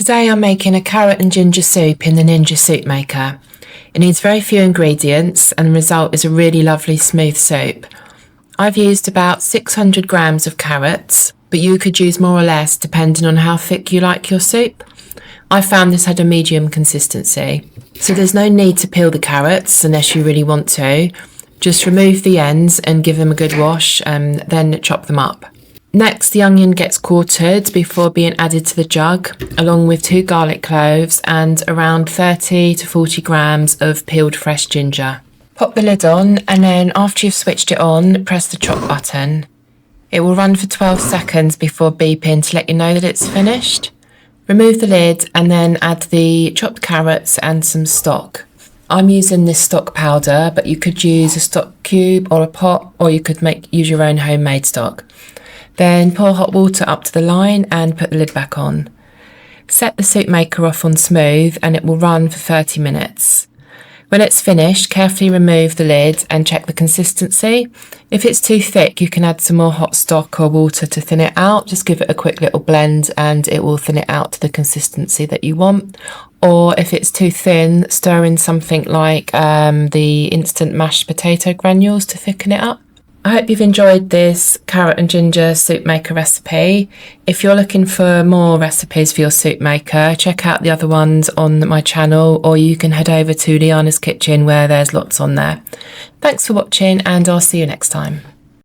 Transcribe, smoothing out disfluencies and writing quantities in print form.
Today I'm making a carrot and ginger soup in the Ninja soup maker. It needs very few ingredients and the result is a really lovely smooth soup. I've used about 600 grams of carrots, but you could use more or less depending on how thick you like your soup. I found this had a medium consistency. So there's no need to peel the carrots unless you really want to. Just remove the ends and give them a good wash and then chop them up. Next, the onion gets quartered before being added to the jug, along with 2 garlic cloves and around 30 to 40 grams of peeled fresh ginger. Pop the lid on and then after you've switched it on, press the chop button. It will run for 12 seconds before beeping to let you know that it's finished. Remove the lid and then add the chopped carrots and some stock. I'm using this stock powder, but you could use a stock cube or a pot, or you could use your own homemade stock. Then pour hot water up to the line and put the lid back on. Set the soup maker off on smooth and it will run for 30 minutes. When it's finished, carefully remove the lid and check the consistency. If it's too thick, you can add some more hot stock or water to thin it out. Just give it a quick little blend and it will thin it out to the consistency that you want. Or if it's too thin, stir in something like the instant mashed potato granules to thicken it up. I hope you've enjoyed this carrot and ginger soup maker recipe. If you're looking for more recipes for your soup maker, check out the other ones on my channel, or you can head over to Liana's Kitchen where there's lots on there. Thanks for watching and I'll see you next time.